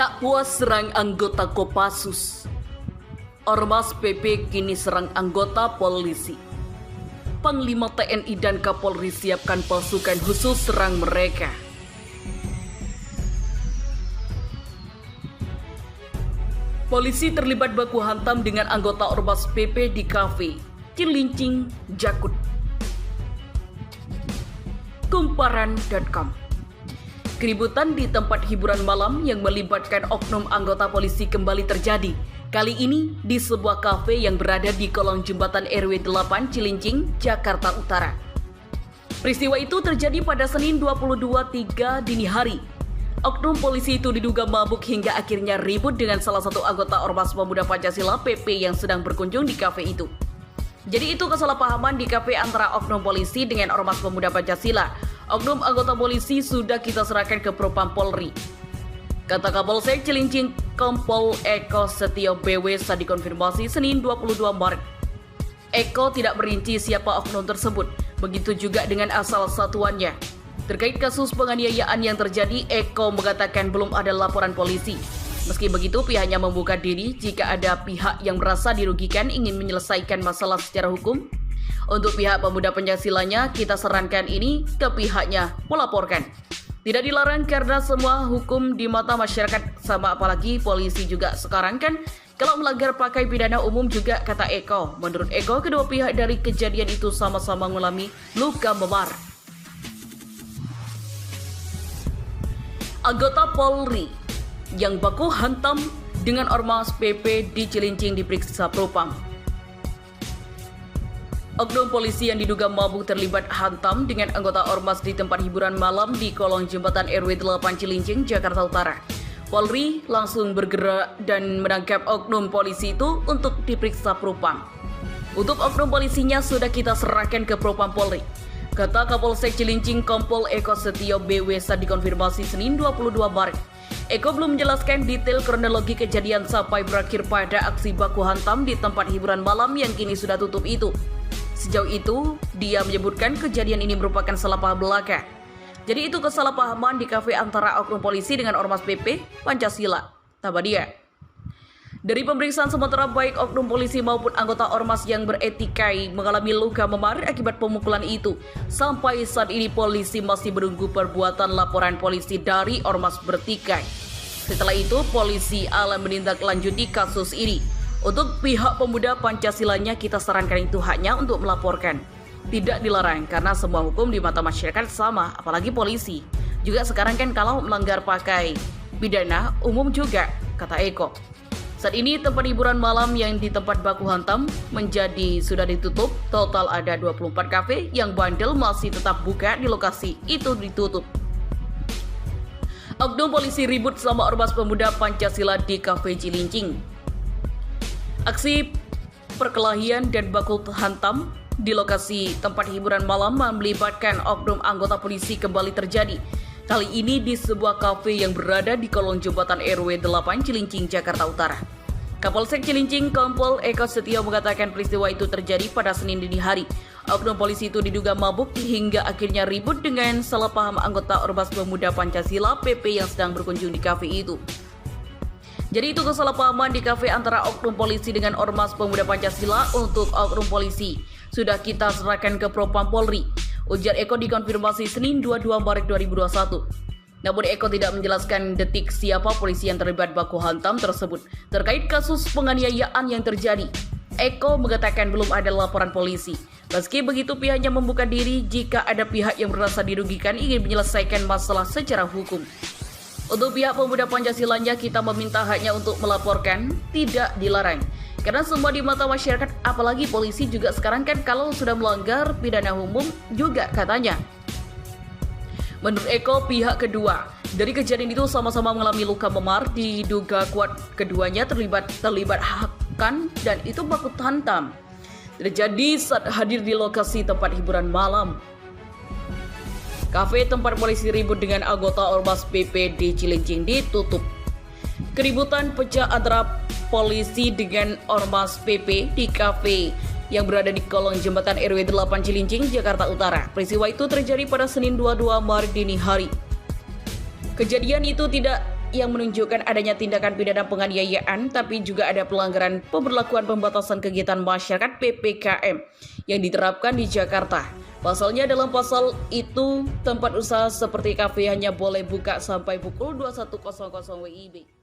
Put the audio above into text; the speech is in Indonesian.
Tak puas serang anggota Kopassus, Ormas PP kini serang anggota polisi. Panglima TNI dan Kapolri siapkan pasukan khusus serang mereka. Polisi terlibat baku hantam dengan anggota Ormas PP di kafe Cilincing, Jakut. Kumparan.com. Keributan di tempat hiburan malam yang melibatkan oknum anggota polisi kembali terjadi. Kali ini di sebuah kafe yang berada di kolong jembatan RW 8 Cilincing, Jakarta Utara. Peristiwa itu terjadi pada Senin 22/3 dini hari. Oknum polisi itu diduga mabuk hingga akhirnya ribut dengan salah satu anggota Ormas Pemuda Pancasila PP yang sedang berkunjung di kafe itu. Jadi itu kesalahpahaman di kafe antara oknum polisi dengan Ormas Pemuda Pancasila. Oknum anggota polisi sudah kita serahkan ke Propam Polri, kata Kapolsek Cilincing Kompol Eko Setio BW saat dikonfirmasi Senin 22 Maret. Eko tidak merinci siapa oknum tersebut, begitu juga dengan asal satuannya. Terkait kasus penganiayaan yang terjadi, Eko mengatakan belum ada laporan polisi. Meski begitu, pihaknya membuka diri jika ada pihak yang merasa dirugikan ingin menyelesaikan masalah secara hukum. Untuk pihak Pemuda Pancasilanya, kita sarankan ini ke pihaknya melaporkan. Tidak dilarang karena semua hukum di mata masyarakat sama, apalagi polisi juga sekarang kan kalau melanggar pakai pidana umum juga, kata Eko. Menurut Eko, kedua pihak dari kejadian itu sama-sama mengalami luka memar. Anggota Polri yang baku hantam dengan Ormas PP di Cilincing diperiksa Propam. Oknum polisi yang diduga mabuk terlibat hantam dengan anggota Ormas di tempat hiburan malam di kolong jembatan RW 8 Cilincing, Jakarta Utara. Polri langsung bergerak dan menangkap oknum polisi itu untuk diperiksa Propam. Untuk oknum polisinya sudah kita serahkan ke Propam Polri, kata Kapolsek Cilincing Kompol Eko Setio BW saat dikonfirmasi Senin 22 Maret. Eko belum menjelaskan detail kronologi kejadian sampai berakhir pada aksi baku hantam di tempat hiburan malam yang kini sudah tutup itu. Sejauh itu, dia menyebutkan kejadian ini merupakan salah paham belaka. Jadi itu kesalahpahaman di kafe antara oknum polisi dengan Ormas PP Pancasila, tambah dia. Dari pemeriksaan sementara, baik oknum polisi maupun anggota Ormas yang beretikai mengalami luka memar akibat pemukulan itu. Sampai saat ini polisi masih menunggu perbuatan laporan polisi dari Ormas bertikai. Setelah itu, polisi akan menindaklanjuti kasus ini. Untuk pihak Pemuda Pancasilanya, kita sarankan itu haknya untuk melaporkan. Tidak dilarang karena semua hukum di mata masyarakat sama, apalagi polisi. Juga sekarang kan kalau melanggar pakai pidana umum juga, kata Eko. Saat ini tempat hiburan malam yang di tempat baku hantam menjadi sudah ditutup. Total ada 24 kafe yang bandel masih tetap buka di lokasi itu ditutup. Oknum polisi ribut sama Ormas Pemuda Pancasila di kafe Cilincing. Aksi perkelahian dan baku hantam di lokasi tempat hiburan malam melibatkan oknum anggota polisi kembali terjadi. Kali ini di sebuah kafe yang berada di kolong jembatan RW 8 Cilincing, Jakarta Utara. Kapolsek Cilincing Kompol Eko Setio mengatakan peristiwa itu terjadi pada Senin dini hari. Oknum polisi itu diduga mabuk hingga akhirnya ribut dengan salah paham anggota Ormas Pemuda Pancasila PP yang sedang berkunjung di kafe itu. Jadi itu kesalahpahaman di kafe antara oknum polisi dengan Ormas Pemuda Pancasila. Untuk oknum polisi sudah kita serahkan ke Propam Polri, ujar Eko dikonfirmasi Senin 22 Maret 2021. Namun Eko tidak menjelaskan detik siapa polisi yang terlibat baku hantam tersebut. Terkait kasus penganiayaan yang terjadi, Eko mengatakan belum ada laporan polisi. Meski begitu, pihaknya membuka diri jika ada pihak yang merasa dirugikan ingin menyelesaikan masalah secara hukum. Untuk pihak Pemuda Pancasilanya, kita meminta haknya untuk melaporkan, tidak dilarang. Karena semua di mata masyarakat, apalagi polisi juga sekarang kan kalau sudah melanggar pidana umum juga, katanya. Menurut Eko, pihak kedua dari kejadian itu sama-sama mengalami luka memar, diduga kuat keduanya terlibat hakan dan itu baku hantam. Terjadi saat hadir di lokasi tempat hiburan malam. Kafe tempat polisi ribut dengan anggota Ormas PP di Cilincing ditutup. Keributan pecah antara polisi dengan Ormas PP di kafe yang berada di kolong jembatan RW 8 Cilincing, Jakarta Utara. Peristiwa itu terjadi pada Senin 22 Maret dini hari. Kejadian itu tidak yang menunjukkan adanya tindakan pidana penganiayaan, tapi juga ada pelanggaran pemberlakuan pembatasan kegiatan masyarakat (PPKM) yang diterapkan di Jakarta. Pasalnya dalam pasal itu, tempat usaha seperti kafe hanya boleh buka sampai pukul 21.00 WIB.